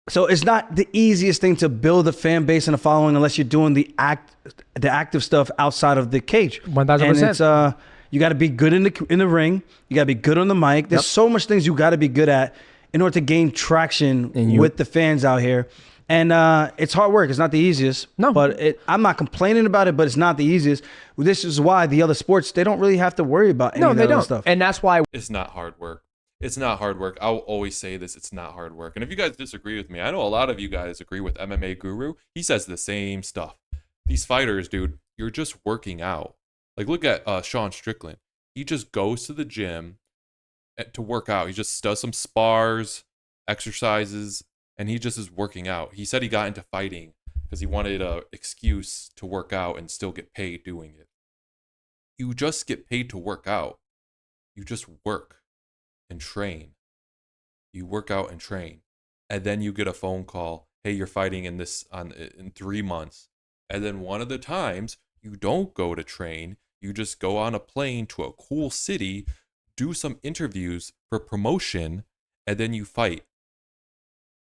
So it's not the easiest thing to build a fan base and a following unless you're doing the active stuff outside of the cage. 1000%. And it's you got to be good in the ring. You got to be good on the mic. There's so much things you got to be good at in order to gain traction with the fans out here. And it's hard work. It's not the easiest. No. But I'm not complaining about it, but it's not the easiest. This is why the other sports, they don't really have to worry about any of that other stuff. And that's why it's not hard work. It's not hard work. I'll always say this. It's not hard work. And if you guys disagree with me, I know a lot of you guys agree with MMA Guru. He says the same stuff. These fighters, dude, you're just working out. Like, look at Sean Strickland. He just goes to the gym to work out. He just does some spars, exercises, and he just is working out. He said he got into fighting because he wanted an excuse to work out and still get paid doing it. You just get paid to work out. You just work and train. You work out and train. And then you get a phone call, hey, you're fighting in 3 months. And then one of the times you don't go to train, you just go on a plane to a cool city, do some interviews for promotion, and then you fight.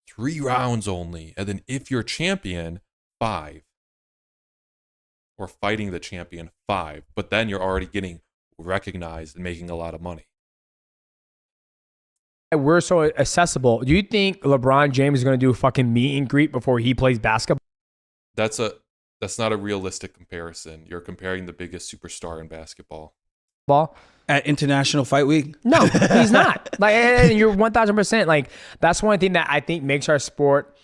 3 rounds only. And then if you're champion, 5. Or fighting the champion, 5. But then you're already getting recognized and making a lot of money. we're so accessible. Do you think LeBron James is going to do a fucking meet and greet before he plays basketball? That's not a realistic comparison. You're comparing the biggest superstar in basketball. At International Fight Week? No, he's not. Like, and you're 1,000%. Like, that's one thing that I think makes our sport.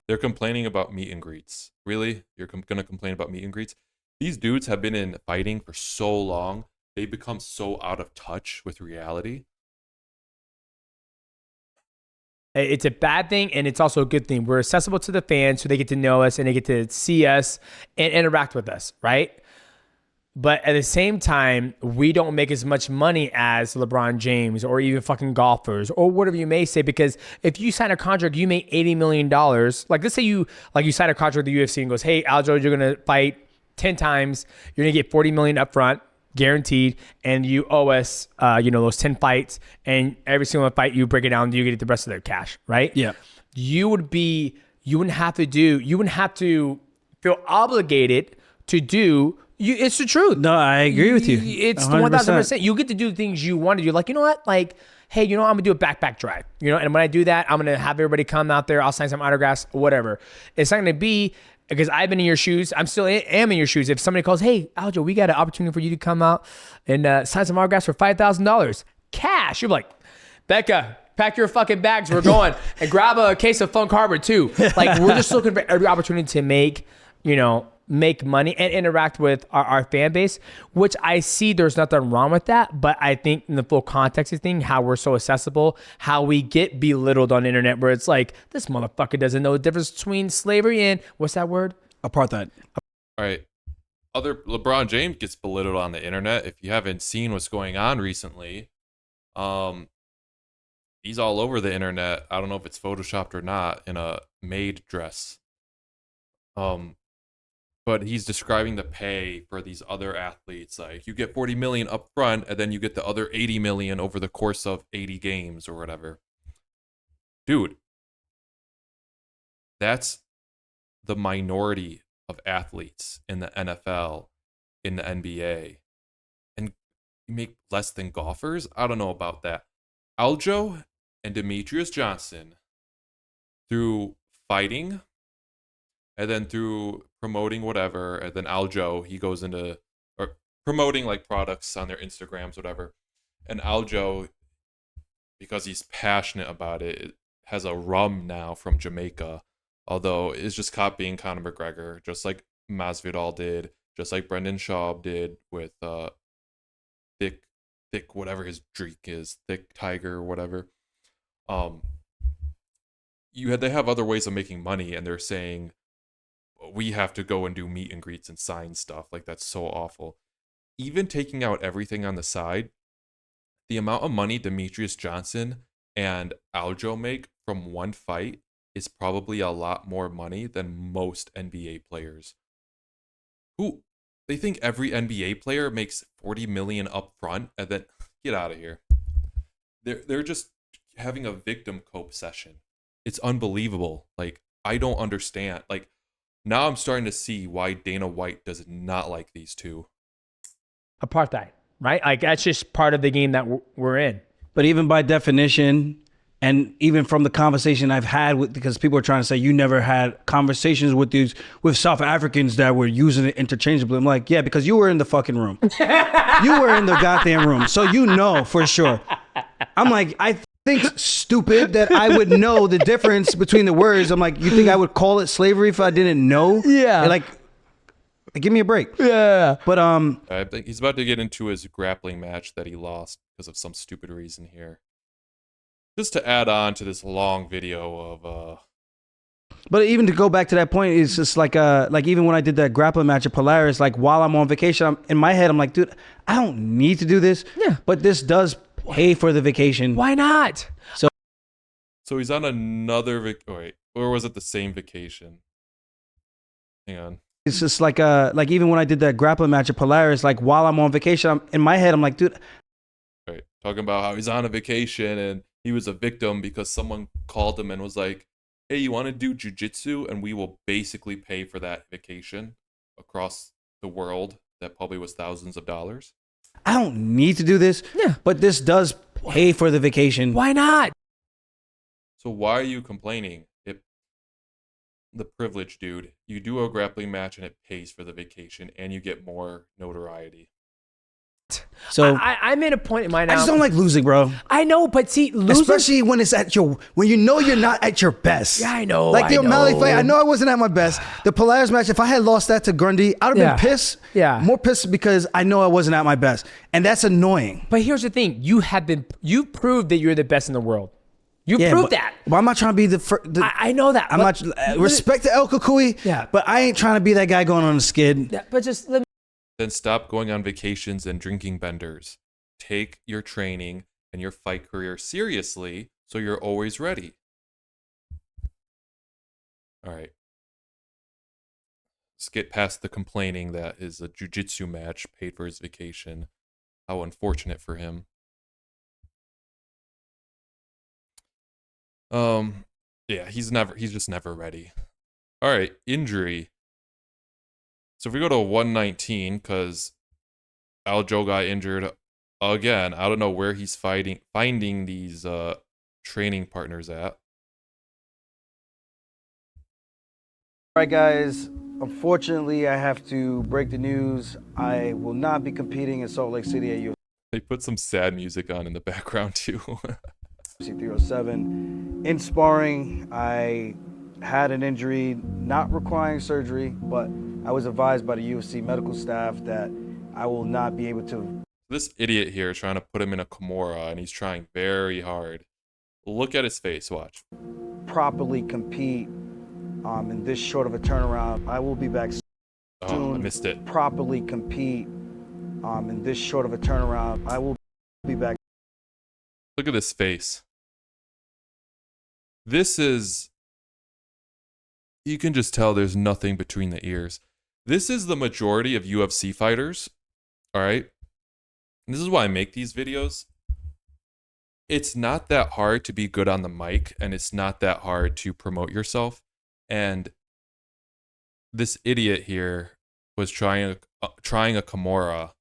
They're complaining about meet and greets. Really? You're going to complain about meet and greets? These dudes have been in fighting for so long. They become so out of touch with reality. It's a bad thing, and it's also a good thing. We're accessible to the fans, so they get to know us, and they get to see us and interact with us, right? But at the same time, we don't make as much money as LeBron James or even fucking golfers or whatever you may say, because if you sign a contract, you make $80 million. Like, let's say you sign a contract with the UFC and goes, hey, Aljo, you're going to fight 10 times. You're going to get $40 million up front, guaranteed, and you owe us, those 10 fights, and every single fight you break it down, you get the rest of their cash, right? Yeah. You wouldn't have to feel obligated to do. It's the truth. No, I agree with you. It's 100%. 1,000%. You get to do things you want to do. Like, you know what? Like, hey, I'm going to do a backpack drive. And when I do that, I'm going to have everybody come out there. I'll sign some autographs, whatever. It's not going to be because I've been in your shoes. I'm still am in your shoes. If somebody calls, hey, Aljo, we got an opportunity for you to come out and sign some autographs for $5,000 cash. You're like, Becca, pack your fucking bags. We're going and grab a case of Funk Harbor too. Like we're just looking for every opportunity to make money and interact with our fan base, which I see there's nothing wrong with that. But I think in the full context of thing, how we're so accessible, how we get belittled on the internet where it's like, this motherfucker doesn't know the difference between slavery and what's that word? Apartheid. All right. Other LeBron James gets belittled on the internet. If you haven't seen what's going on recently, he's all over the internet. I don't know if it's photoshopped or not in a maid dress. But he's describing the pay for these other athletes. Like you get 40 million up front and then you get the other 80 million over the course of 80 games or whatever. Dude, that's the minority of athletes in the NFL, in the NBA. And you make less than golfers? I don't know about that. Aljo and Demetrious Johnson, through fighting and then through promoting whatever, and then Aljo, he goes into or promoting like products on their Instagrams, whatever. And Aljo, because he's passionate about it, has a rum now from Jamaica, although it's just copying Conor McGregor, just like Masvidal did, just like Brendan Schaub did with thick whatever his drink is, thick tiger or whatever. They have other ways of making money, and they're saying we have to go and do meet and greets and sign stuff. Like, that's so awful. Even taking out everything on the side, the amount of money Demetrious Johnson and Aljo make from one fight is probably a lot more money than most NBA players. Who they think every NBA player makes 40 million up front and then get out of here. They're just having a victim cope session. It's unbelievable. Like, I don't understand. Like, now I'm starting to see why Dana White does not like these two. Apartheid, right? Like that's just part of the game that we're in. But even by definition, and even from the conversation I've had with, because people are trying to say you never had conversations with South Africans that were using it interchangeably. I'm like, yeah, because you were in the fucking room. You were in the goddamn room. So you know for sure. I'm like, I think stupid that I would know the difference between the words. I'm like, you think I would call it slavery if I didn't know? Yeah. Like, give me a break. Yeah. But I think he's about to get into his grappling match that he lost because of some stupid reason here. Just to add on to this long video of But even to go back to that point, it's just like even when I did that grappling match at Polaris, like while I'm on vacation, in my head I'm like, dude, I don't need to do this. Yeah. But this does pay for the vacation. Why not? So he's on another or was it the same vacation? Hang on. It's just like even when I did that grappling match at Polaris, like while I'm on vacation, in my head I'm like, dude. Right. Talking about how he's on a vacation and he was a victim because someone called him and was like, hey, you want to do jujitsu? And we will basically pay for that vacation across the world. That probably was thousands of dollars. I don't need to do this. Yeah. But this does pay for the vacation. Why not? So why are you complaining? The privilege, dude. You do a grappling match and it pays for the vacation and you get more notoriety. So I'm in a point in my now. I just don't like losing, bro. I know, but see, losing, especially when it's when you know you're not at your best. Yeah, I know. Like the O'Malley fight, I know I wasn't at my best. The Polaris match, if I had lost that to Grundy, I'd have been pissed. Yeah. More pissed because I know I wasn't at my best. And that's annoying. But here's the thing. You proved that you're the best in the world. You proved that. But I'm not trying to be I know that. I'm not respect to El Kukui. Yeah. But I ain't trying to be that guy going on a skid. Yeah, but just let me. Then stop going on vacations and drinking benders. Take your training and your fight career seriously so you're always ready. All right. Let's get past the complaining that his jiu-jitsu match paid for his vacation. How unfortunate for him. Yeah, he's just never ready. All right, injury. So if we go to 119, because Aljo got injured again. I don't know where he's finding these training partners at. right, guys. Unfortunately, I have to break the news. I will not be competing in Salt Lake City at They put some sad music on in the background too. UFC 307. In sparring, I had an injury not requiring surgery, but I was advised by the UFC medical staff that I will not be able to This idiot here is trying to put him in a Kimura, and he's trying very hard. Look at his face. Watch. properly compete in this short of a turnaround. I will be back soon. Oh, I missed it. Properly compete in this short of a turnaround. I will be back. Look at this face. This is... You can just tell there's nothing between the ears. This is the majority of UFC fighters. All right? And this is why I make these videos. It's not that hard to be good on the mic, and it's not that hard to promote yourself. And this idiot here was trying a Kimura,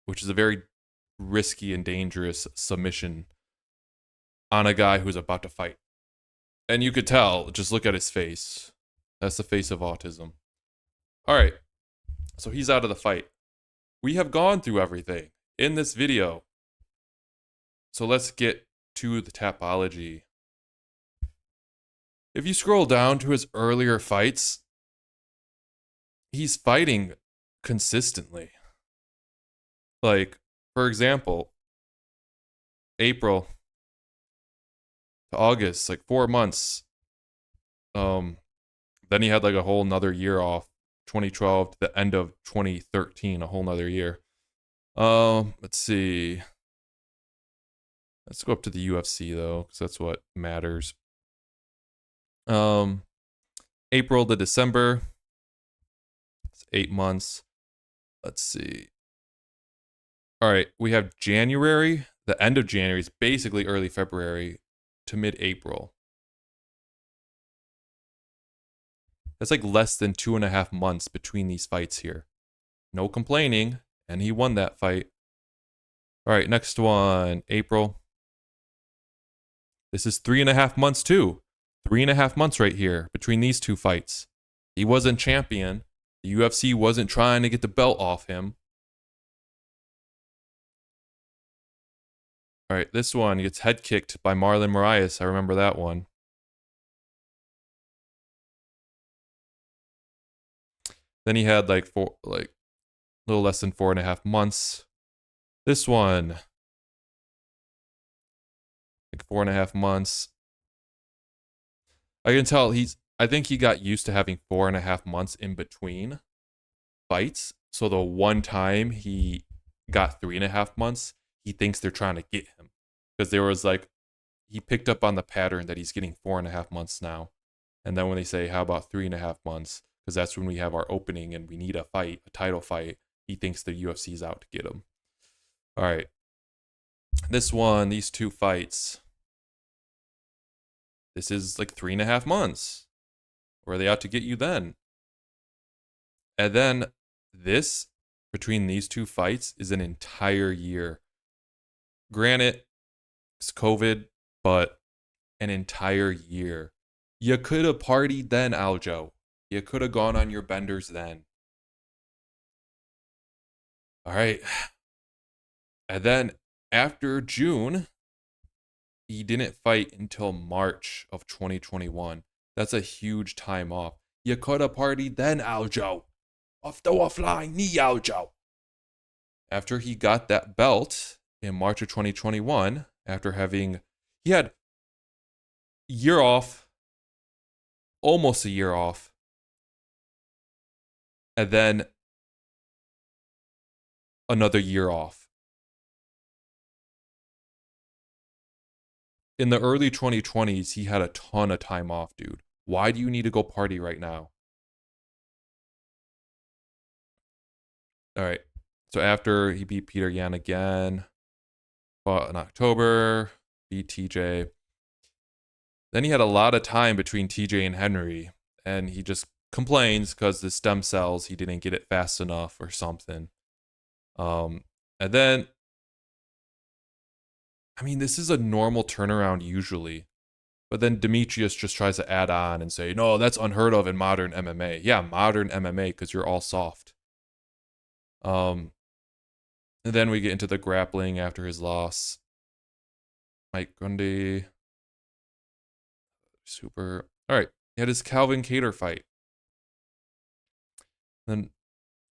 which is a very risky and dangerous submission on a guy who's about to fight. And you could tell, just look at his face. That's the face of autism. All right, so he's out of the fight. We have gone through everything in this video. So let's get to the Tapology. If you scroll down to his earlier fights, he's fighting consistently. Like, for example, April to August, like 4 months. Then he had like a whole nother year off, 2012 to the end of 2013, a whole nother year. Let's see. Let's go up to the UFC though, because that's what matters. April to December. It's 8 months. Let's see. All right, we have January. The end of January is basically early February to mid-April. That's like less than 2.5 months between these fights here. No complaining, and he won that fight. All right, next one, April. This is 3.5 months too. 3.5 months right here between these two fights. He wasn't champion. The UFC wasn't trying to get the belt off him. All right, this one, he gets head kicked by Marlon Moraes. I remember that one. Then he had like a little less than 4.5 months. This one, like 4.5 months. I can tell I think he got used to having 4.5 months in between fights. So the one time he got 3.5 months, he thinks they're trying to get him. Because there was like, he picked up on the pattern that he's getting 4.5 months now. And then when they say, how about 3.5 months? Because that's when we have our opening and we need a fight, a title fight. He thinks the UFC's out to get him. All right. This one, these two fights. This is like 3.5 months. Were they out to get you then? And then this, between these two fights, is an entire year. Granted, it's COVID, but an entire year. You could have partied then, Aljo. You could have gone on your benders then. All right. And then after June, he didn't fight until March of 2021. That's a huge time off. You could have partied then, Aljo. Off the offline knee, Aljo. After he got that belt in March of 2021, after he had a year off, almost a year off, and then another year off. In the early 2020s, he had a ton of time off, dude. Why do you need to go party right now? All right. So after he beat Peter Yan again, fought in October, beat TJ. Then he had a lot of time between TJ and Henry, and he just complains because the stem cells, he didn't get it fast enough or something. And then, I mean, this is a normal turnaround usually. But then Demetrious just tries to add on and say, no, that's unheard of in modern MMA. Yeah, modern MMA, because you're all soft. And then we get into the grappling after his loss. Mike Grundy. Super. All right. He had his Calvin Kattar fight. Then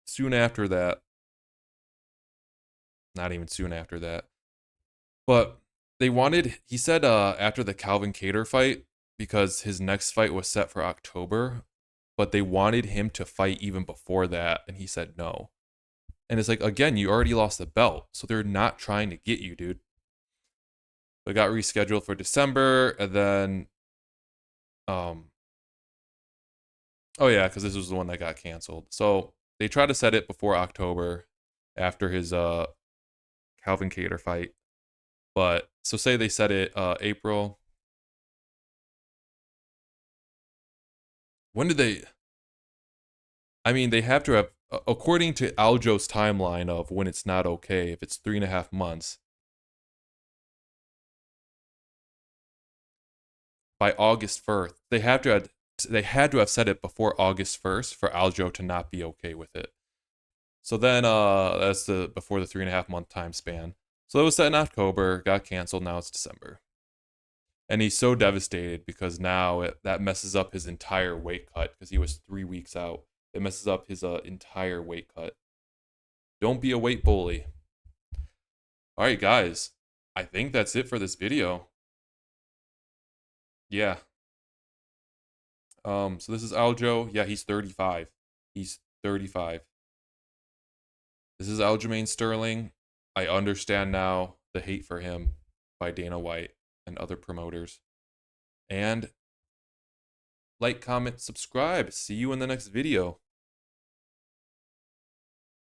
soon after that, not even soon after that, but he said after the Calvin Kattar fight, because his next fight was set for October, but they wanted him to fight even before that, and he said no. And it's like, again, you already lost the belt, so they're not trying to get you, dude. It got rescheduled for December, and then, oh yeah, because this was the one that got canceled. So they tried to set it before October, after his Calvin Kattar fight. But so say they set it April. When did they? I mean, they have to have, according to Aljo's timeline of when it's not okay, if it's 3.5 months, by August 1st, they had to have said it before August 1st for Aljo to not be okay with it. So then that's before the 3.5 month time span. So it was set in October, got canceled, now it's December. And he's so devastated because now that messes up his entire weight cut because he was 3 weeks out. It messes up his entire weight cut. Don't be a weight bully. All right, guys. I think that's it for this video. Yeah. So this is Aljo. Yeah, he's 35. He's 35. This is Aljamain Sterling. I understand now the hate for him by Dana White and other promoters. And like, comment, subscribe. See you in the next video.